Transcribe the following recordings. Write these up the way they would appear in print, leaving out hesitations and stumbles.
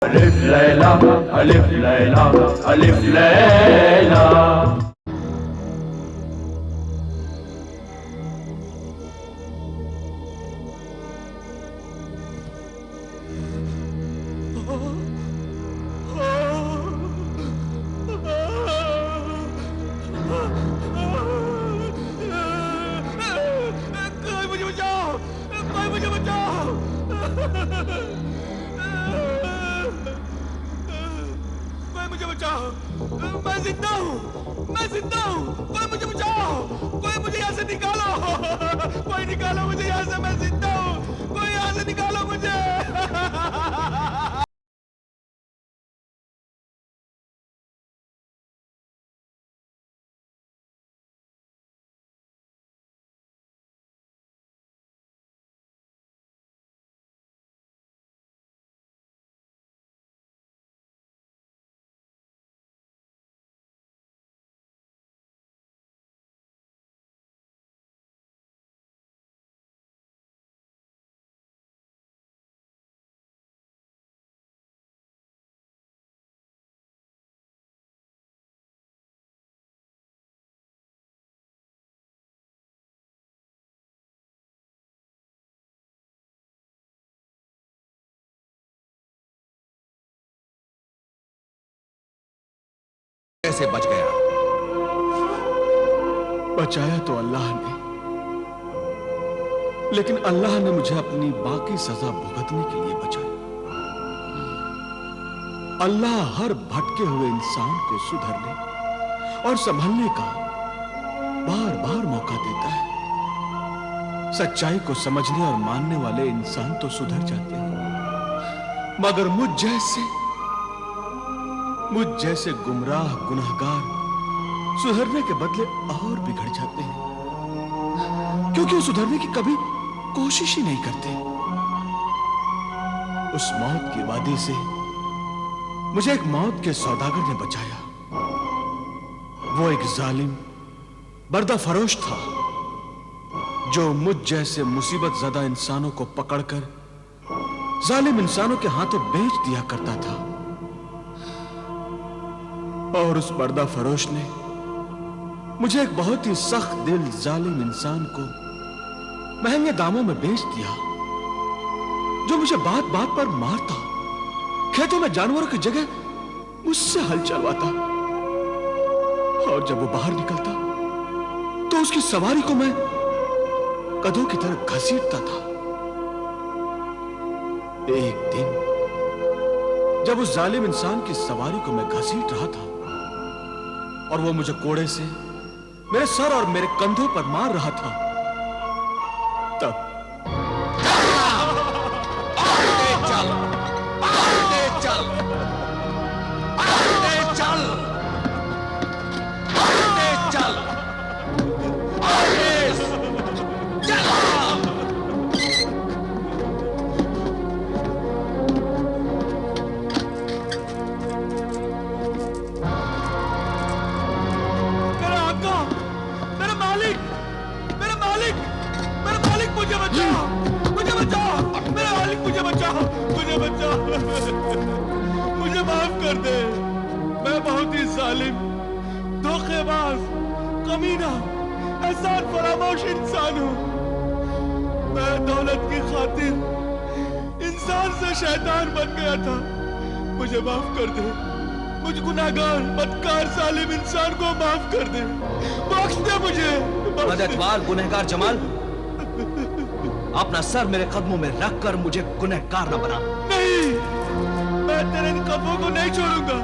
अलिफ लैला अलिफ लैला अलिफ लैला। मैं जिंदा हूँ, मैं जिंदा हूँ। कोई मुझे बचाओ, कोई मुझे यहाँ से निकालो, कोई निकालो मुझे यहाँ से, मैं जिंदा हूँ, कोई यहाँ से निकालो मुझे। कैसे बच गया? बचाया तो अल्लाह ने, लेकिन अल्लाह ने मुझे अपनी बाकी सजा भुगतने के लिए बचाया। अल्लाह हर भटके हुए इंसान को सुधरने और संभलने का बार बार मौका देता है। सच्चाई को समझने और मानने वाले इंसान तो सुधर जाते हैं, मगर मुझ जैसे गुमराह गुनाहगार सुधरने के बदले और बिगड़ जाते हैं, क्योंकि वो सुधरने की कभी कोशिश ही नहीं करते। उस मौत की वादी से मुझे एक मौत के सौदागर ने बचाया। वो एक जालिम बर्दा फरोश था, जो मुझ जैसे मुसीबत ज़दा इंसानों को पकड़कर जालिम इंसानों के हाथों बेच दिया करता था। और उस पर्दा फरोश ने मुझे एक बहुत ही सख्त दिल जालिम इंसान को महंगे दामों में बेच दिया, जो मुझे बात बात पर मारता, खेतों में जानवरों की जगह मुझसे हल चलवाता, और जब वो बाहर निकलता तो उसकी सवारी को मैं गधों की तरह घसीटता था। एक दिन जब उस जालिम इंसान की सवारी को मैं घसीट रहा था और वो मुझे कोड़े से मेरे सर और मेरे कंधों पर मार रहा था, तब मुझे माफ कर दे। मैं बहुत ही जालिम, धोखेबाज, कमीना, एहसान फरामोश इंसान हूँ। मैं दौलत की खातिर इंसान से शैतान बन गया था। मुझे माफ कर दे। मुझ गुनाहगार, बदकार, जालिम इंसान को माफ कर दे। बख्श दे मुझे। मददगार गुनहगार जमाल, अपना सर मेरे कदमों में रखकर मुझे गुनहगार न बना। नहीं, मैं तेरे इन कदमों को नहीं छोड़ूंगा।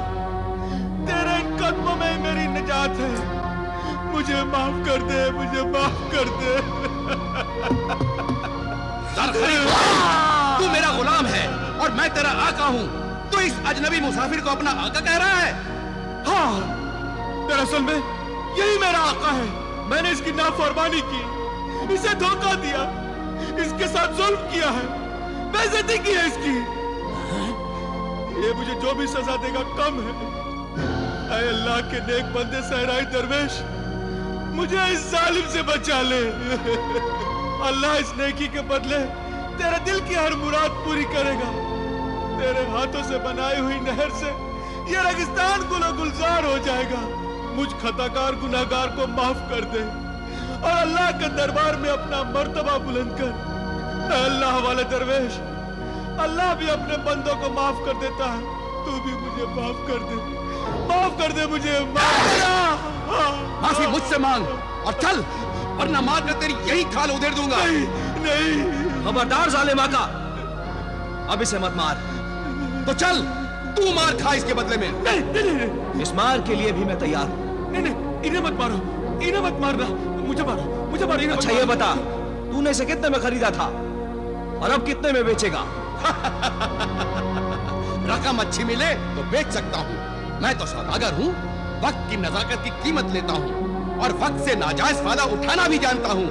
तेरे इन कदमों में मेरी निजात है। मुझे माफ कर दे, मुझे माफ कर दे। तू मेरा गुलाम है और मैं तेरा आका हूँ। तू इस अजनबी मुसाफिर को अपना आका कह रहा है? हाँ, दरअसल में यही मेरा आका है। मैंने इसकी नाफरमानी की, इसे धोखा दिया, इसके साथ जुल्म किया है, बेइज्जती की है इसकी। ये मुझे जो भी सजा देगा कम है। ऐ अल्लाह के नेक बंदे सहराई दरवेश, मुझे इस जालिम से बचा ले। अल्लाह इस नेकी के बदले तेरे दिल की हर मुराद पूरी करेगा। तेरे हाथों से बनाई हुई नहर से ये रेगिस्तान गुलो गुलजार हो जाएगा। मुझ खताकार गुनाहगार को माफ कर दे और अल्लाह के दरबार में अपना मर्तबा बुलंद कर। अल्लाह वाले दरवेश, अल्लाह भी अपने बंदों को माफ कर देता है, तू भी मुझे माफ कर दे, माफ कर दे मुझे, माफी मुझसे मांग और चल, वरना मार कर तेरी यही खाल उधेड़ दूंगा। नहीं, नहीं। खबरदार जालिम आका, अब इसे मत मार। तो चल, तू मार खा इसके बदले में। नहीं, नहीं, नहीं। इस मार के लिए भी मैं तैयार हूं। नहीं, नहीं, इन्हें मत मारो, इन्हें मत मारना, मुझे मारो, मुझे मारो, इन्हें अच्छा मत ये मारो। बता, तूने इसे कितने में खरीदा था और अब कितने में बेचेगा? रकम अच्छी मिले तो बेच सकता हूँ। मैं तो सौदागर हूँ, वक्त की नजाकत की कीमत लेता हूँ और वक्त से नाजायज फायदा उठाना भी जानता हूँ।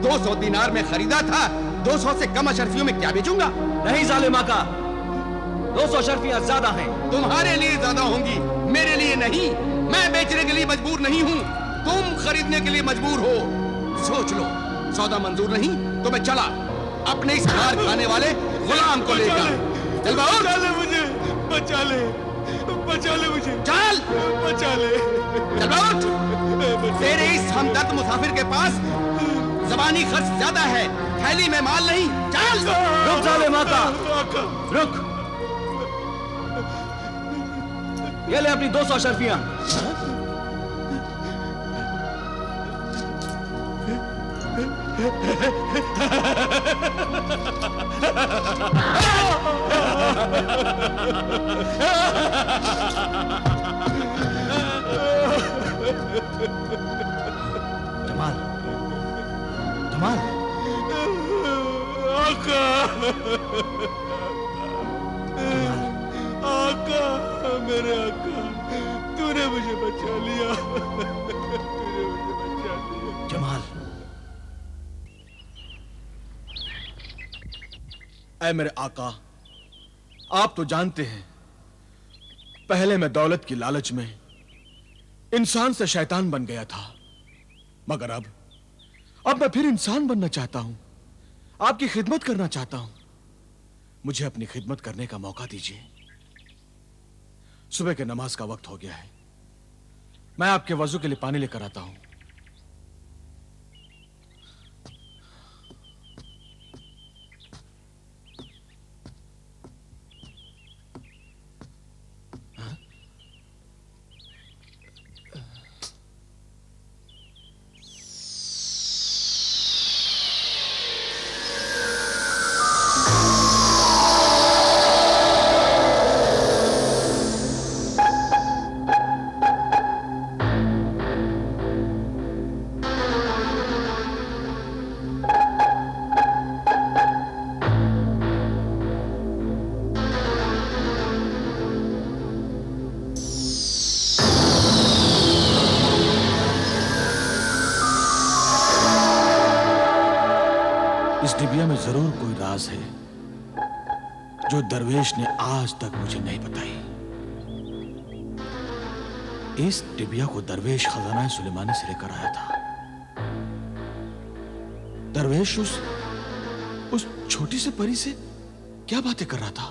200 दिनार में खरीदा था, 200 से कम अशरफियों में क्या बेचूंगा? नहीं जालिम आका, 200 अशरफियां ज्यादा हैं। तुम्हारे लिए ज्यादा होंगी, मेरे लिए नहीं। मैं बेचने के लिए मजबूर नहीं हूँ, तुम खरीदने के लिए मजबूर हो। सोच लो, सौदा मंजूर नहीं तो मैं चला अपने इस मार खाने वाले गुलाम को लेकर। चल बचा ले मुझे, बचा ले, बचा ले मुझे, चल, बचा ले। चल तेरे इस हमदर्द मुसाफिर के पास ज़बानी खर्च ज्यादा है, थैली में माल नहीं। चल, रुक जालिम आका, रुक। ये ले अपनी 200 अशरफियां। जमाल, जमाल, आका, आका, मेरे आका, तूने मुझे बचा लिया, तूने मुझे बचा लिया। जमाल, ऐ मेरे आका, आप तो जानते हैं, पहले मैं दौलत की लालच में इंसान से शैतान बन गया था, मगर अब मैं फिर इंसान बनना चाहता हूं, आपकी खिदमत करना चाहता हूं। मुझे अपनी खिदमत करने का मौका दीजिए। सुबह के नमाज का वक्त हो गया है, मैं आपके वजू के लिए पानी लेकर आता हूं। इस डिबिया में जरूर कोई राज है जो दरवेश ने आज तक मुझे नहीं बताई। इस डिबिया को दरवेश खजाना सुलेमानी से लेकर आया था। दरवेश उस छोटी से परी से क्या बातें कर रहा था?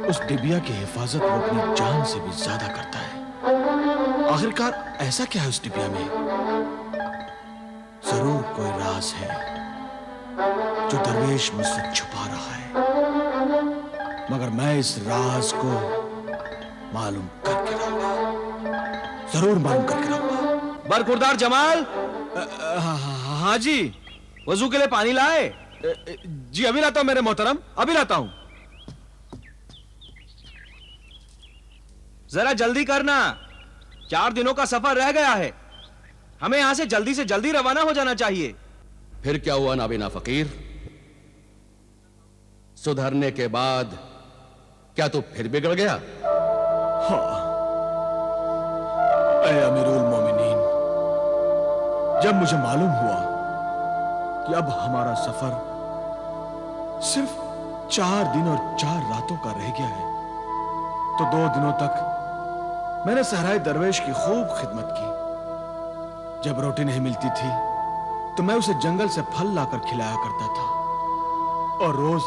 उस डिबिया की हिफाजत वो अपनी जान से भी ज्यादा करता है। आखिरकार ऐसा क्या है उस डिबिया में? जरूर कोई राज है जो दरवेश मुझसे छुपा रहा है, मगर मैं इस राज को मालूम करके रहूंगा, जरूर मालूम करके रहूंगा। बरखुरदार जमाल। हाँ जी, वजू के लिए पानी लाए? जी अभी लाता हूं मेरे मोहतरम, अभी लाता हूं। जरा जल्दी करना, 4 दिनों का सफर रह गया है, हमें यहां से जल्दी रवाना हो जाना चाहिए। फिर क्या हुआ नाबिना फकीर? सुधरने के बाद क्या तू फिर बिगड़ गया? हाँ, ऐ अमीरुल मोमिनीन, जब मुझे मालूम हुआ कि अब हमारा सफर सिर्फ 4 दिन और 4 रातों का रह गया है, तो 2 दिनों तक मैंने सहराए दरवेश की खूब खिदमत की। जब रोटी नहीं मिलती थी तो मैं उसे जंगल से फल लाकर खिलाया करता था, और रोज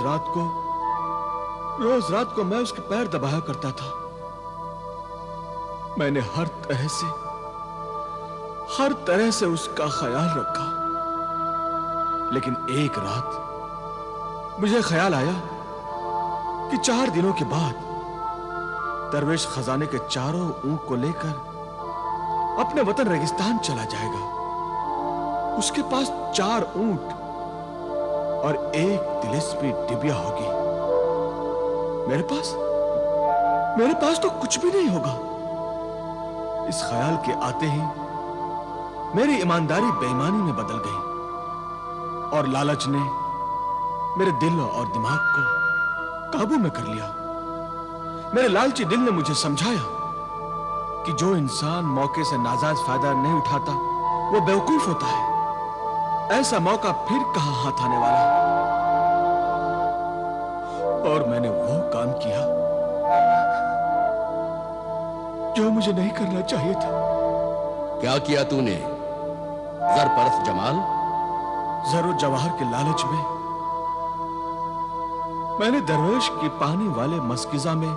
रात को मैं उसके पैर दबाया करता था। मैंने हर तरह से उसका ख्याल रखा, लेकिन एक रात मुझे ख्याल आया कि 4 दिनों के बाद दरवेश खजाने के चारों ऊंट को लेकर अपने वतन रेगिस्तान चला जाएगा। उसके पास 4 ऊंट और 1 तिलिस्मी डिबिया होगी। मेरे पास तो कुछ भी नहीं होगा। इस ख्याल के आते ही मेरी ईमानदारी बेईमानी में बदल गई और लालच ने मेरे दिल और दिमाग को काबू में कर लिया। मेरे लालची दिल ने मुझे समझाया कि जो इंसान मौके से नाजायज फायदा नहीं उठाता वो बेवकूफ होता है। ऐसा मौका फिर कहां हाथ आने वाला है। और मैंने वो काम किया जो मुझे नहीं करना चाहिए था। क्या किया तूने ज़रपरस्त जमाल? जरूर जवाहर के लालच में मैंने दरवेश की पानी वाले मस्किजा में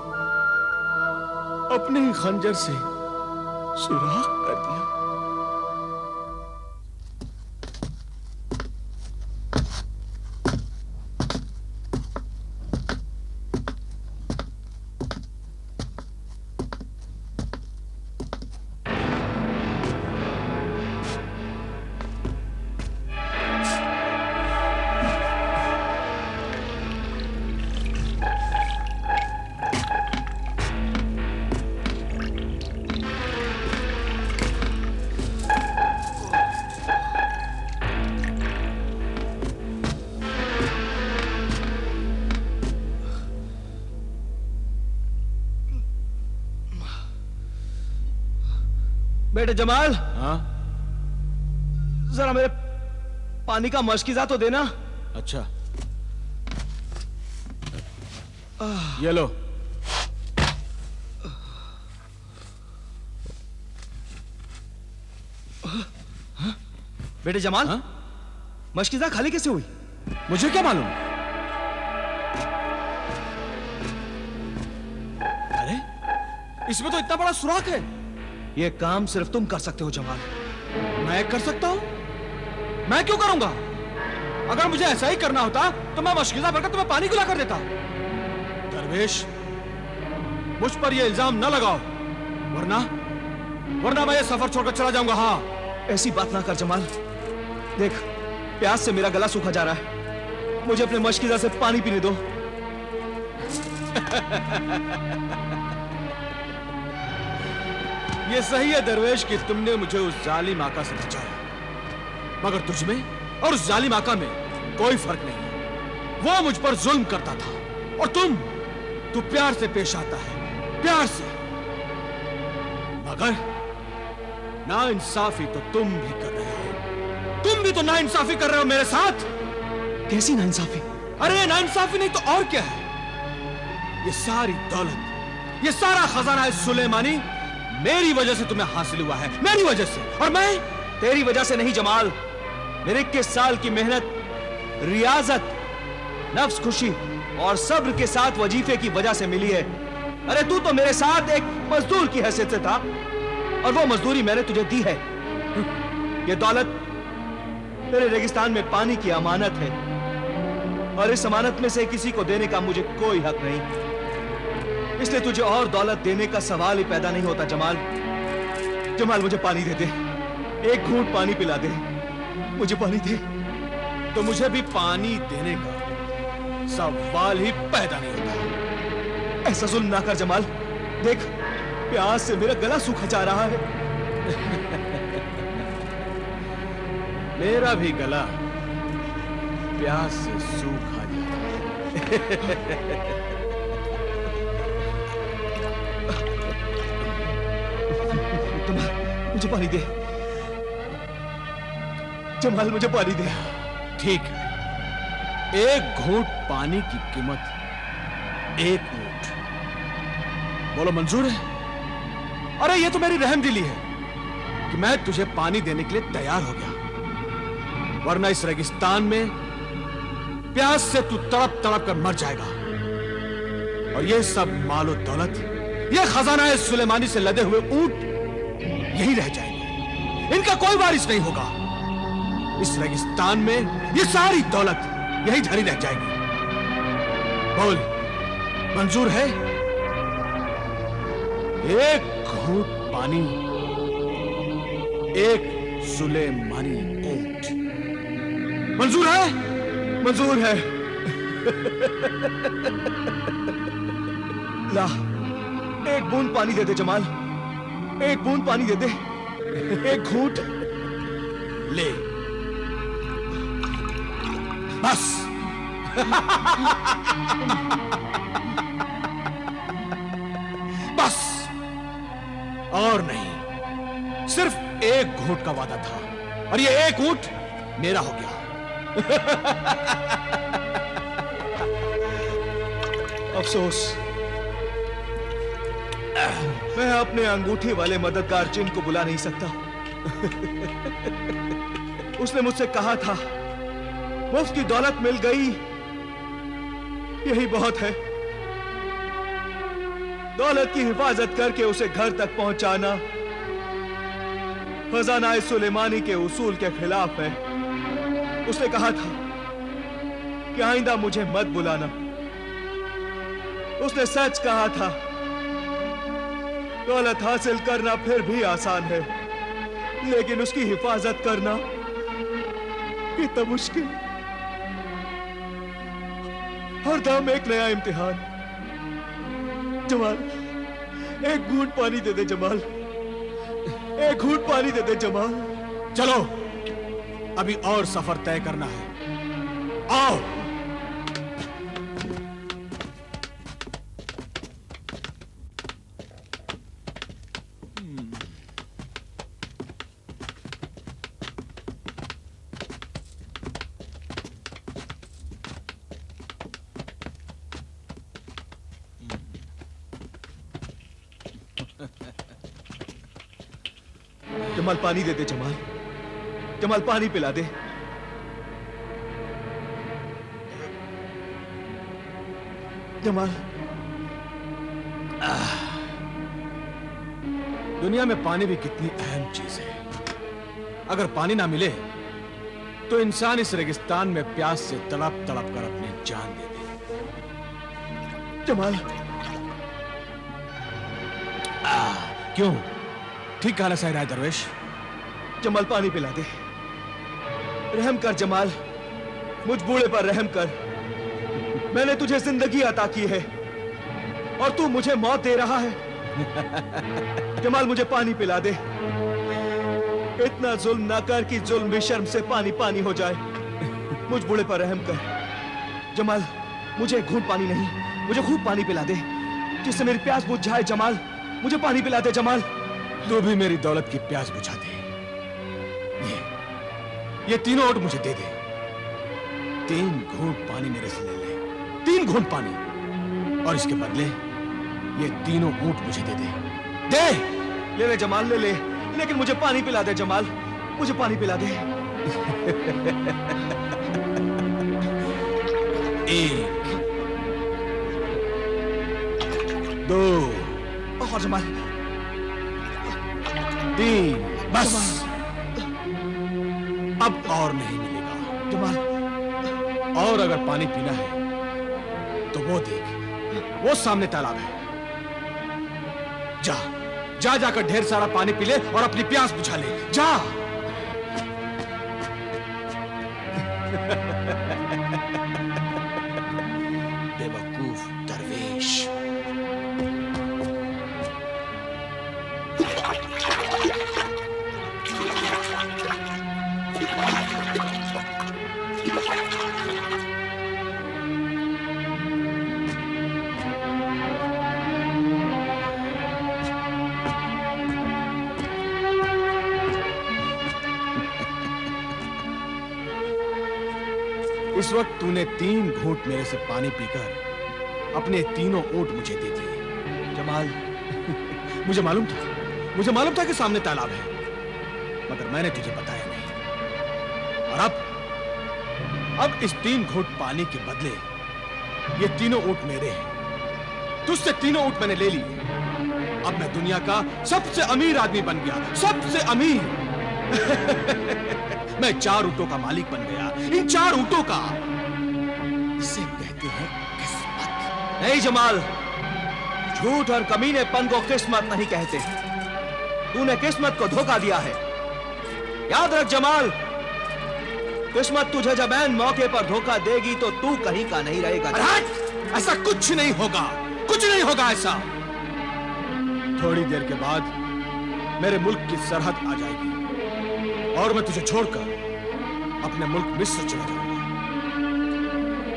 अपने ही खंजर से सुराख कर दिया। बेटे जमाल, हाँ? जरा मेरे पानी का मशकीजा तो देना। अच्छा, ये लो। बेटे जमाल, हाँ? मशकीजा खाली कैसे हुई? मुझे क्या मालूम? अरे, इसमें तो इतना बड़ा सुराख है। यह काम सिर्फ तुम कर सकते हो जमाल। मैं कर सकता हूं? मैं क्यों करूंगा? अगर मुझे ऐसा ही करना होता तो मैं मशकीजा भरकर तुम्हें पानी पिला कर देता। दरवेश, मुझ पर यह इल्जाम न लगाओ, वरना मैं ये सफर छोड़कर चला जाऊंगा। हाँ, ऐसी बात ना कर जमाल। देख, प्यास से मेरा गला सूखा जा रहा है। मुझे अपने मशकीजा से पानी पीने दो। ये सही है दरवेश कि तुमने मुझे उस जालिम आका से बचाया, मगर तुझमें और उस जालिम आका में कोई फर्क नहीं है। वो मुझ पर जुल्म करता था और तू प्यार से पेश आता है, प्यार से। मगर नाइंसाफी तो तुम भी कर रहे हो। तुम भी तो नाइंसाफी कर रहे हो मेरे साथ। कैसी नाइंसाफी? अरे नाइंसाफी नहीं तो और क्या है? ये सारी दौलत, ये सारा खजाना है सुलेमानी मेरी वजह से तुम्हें हासिल हुआ है, मेरी वजह से। और मैं तेरी वजह से नहीं जमाल। मेरे 21 साल की मेहनत, रियाजत, नफ्स खुशी और सब्र के साथ वजीफे की वजह से मिली है। अरे तू तो मेरे साथ एक मजदूर की हैसियत से था और वो मजदूरी मैंने तुझे दी है। ये दौलत तेरे रेगिस्तान में पानी की अमानत है और इस अमानत में से किसी को देने का मुझे कोई हक नहीं। इसलिए तुझे और दौलत देने का सवाल ही पैदा नहीं होता। जमाल मुझे पानी दे दे, एक घूंट पानी पिला दे, मुझे पानी दे। तो मुझे भी पानी देने का सवाल ही पैदा नहीं होता। ऐसा जुल्म ना कर जमाल। देख, प्यास से मेरा गला सूखा जा रहा है। मेरा भी गला प्यास से सूखा जाता है। मुझे पानी दे जमाल, मुझे पानी दे। ठीक है, एक घूंट पानी की कीमत 1 ऊंट। बोलो मंजूर है? अरे ये तो मेरी रहमदिली है कि मैं तुझे पानी देने के लिए तैयार हो गया, वरना इस रेगिस्तान में प्यास से तू तड़प तड़प कर मर जाएगा और ये सब माल और दौलत, ये खजाना सुलेमानी से लदे हुए ऊंट यही रह जाएंगे, इनका कोई वारिस नहीं होगा। इस रेगिस्तान में ये सारी दौलत यही धरी रह जाएगी। बोल, मंजूर है? एक घूंट पानी, एक सुलेमानी ऊंट। मंजूर है? मंजूर है। ला, एक बूंद पानी दे दे जमाल, एक बूंद पानी दे दे, एक घूंट ले। बस। बस और नहीं, सिर्फ एक घूंट का वादा था और ये एक ऊंट मेरा हो गया। अफसोस, मैं अपने अंगूठी वाले मददगार जिन को बुला नहीं सकता। उसने मुझसे कहा था, मुफ्त की दौलत मिल गई, यही बहुत है। दौलत की हिफाजत करके उसे घर तक पहुंचाना खजाना सुलेमानी के उसूल के खिलाफ है। उसने कहा था कि आइंदा मुझे मत बुलाना। उसने सच कहा था, दौलत हासिल करना फिर भी आसान है, लेकिन उसकी हिफाजत करना कितना मुश्किल। हर दम एक नया इम्तिहान। जमाल, एक घूंट पानी दे दे जमाल, एक घूंट पानी दे दे जमाल। चलो, अभी और सफर तय करना है। आओ। जमाल, पानी दे दे जमाल, जमाल पानी पिला दे। जमाल, दुनिया में पानी भी कितनी अहम चीज है। अगर पानी ना मिले तो इंसान इस रेगिस्तान में प्यास से तड़प तड़प कर अपनी जान दे दे। जमाल, क्यों? ठीक कहा ना सही राय दरवेश? जमाल पानी पिला दे। रहम कर जमाल, मुझ बूढ़े पर रहम कर। मैंने तुझे जिंदगी अता की है और तू मुझे मौत दे रहा है। जमाल, मुझे पानी पिला दे। इतना जुल्म ना कर कि जुल्म भी शर्म से पानी पानी हो जाए। मुझ बूढ़े पर रहम कर जमाल। मुझे एक घूंट पानी नहीं, मुझे खूब पानी पिला दे, जिससे मेरी प्यास बुझ जाए। जमाल, मुझे पानी पिला दे जमाल। तू भी मेरी दौलत की प्यास बुझा दे। ये तीनों ऊंट मुझे दे दे। 3 घूंट पानी मेरे से ले ले, 3 घूंट पानी, और इसके बदले ये तीनों ऊंट मुझे दे दे। दे। ले ले जमाल, ले ले, लेकिन मुझे पानी पिला दे जमाल, मुझे पानी पिला दे। 1 2 और जमाल, 3, बस। अब और नहीं मिलेगा जमाल। और अगर पानी पीना है तो वो देख, वो सामने तालाब है। जा जा जाकर ढेर सारा पानी पी ले और अपनी प्यास बुझा ले। जा। बेवकूफ दरवेश। इस वक्त तूने 3 घूंट मेरे से पानी पीकर अपने तीनों ऊंट मुझे दे दिए। जमाल, मुझे मालूम था कि सामने तालाब है, मगर मैंने तुझे बताया नहीं। और अब इस 3 घूंट पानी के बदले ये तीनों ऊंट मेरे हैं। तुझसे तीनों ऊंट मैंने ले लिए। अब मैं दुनिया का सबसे अमीर आदमी बन गया, सबसे अमीर। मैं 4 ऊंटों का मालिक बन गया, इन 4 ऊंटों का। इसे कहते हैं किस्मत। नहीं जमाल, झूठ और कमीनेपन को किस्मत नहीं कहते। तूने किस्मत को धोखा दिया है। याद रख जमाल, किस्मत तुझे जब ऐन मौके पर धोखा देगी तो तू कहीं का नहीं रहेगा। ऐसा कुछ नहीं होगा, कुछ नहीं होगा ऐसा। थोड़ी देर के बाद मेरे मुल्क की सरहद आ जाएगी और मैं तुझे छोड़कर अपने मुल्क मिस्र चला जाऊंगा।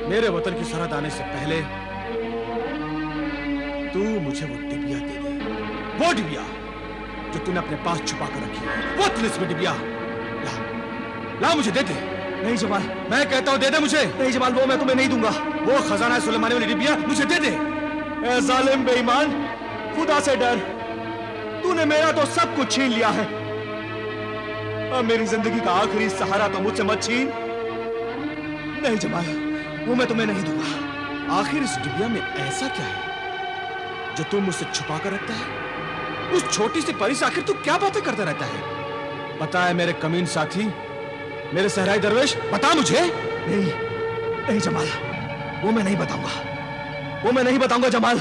मेरे वतन की सरहद आने से पहले तू मुझे वो डिबिया दे दे, वो डिबिया जो तूने अपने पास छुपा कर रखी है, वो तिलिस्मी डिबिया। ला मुझे दे दे। नहीं जमाल, मैं कहता हूं दे दे मुझे। नहीं जमाल, वो मैं तुम्हें नहीं दूंगा। वो खजाना सुलेमानी वाली डिबिया मुझे दे दे। ए जालिम बेईमान, खुदा से डर। तूने मेरा तो सब कुछ छीन लिया है। अब मेरी जिंदगी का आखिरी सहारा तो मुझसे मत छीन। नहीं जमाल, वो मैं तुम्हें नहीं दूंगा। आखिर इस डिबिया में ऐसा क्या है जो तू मुझसे छुपा कर रखता है? उस छोटी सी परी से आखिर तू क्या बातें करता रहता है? बता है मेरे कमीन साथी, मेरे सहराई दरवेश, बता मुझे। नहीं, नहीं जमाल, वो मैं नहीं बताऊंगा, वो मैं नहीं बताऊंगा जमाल।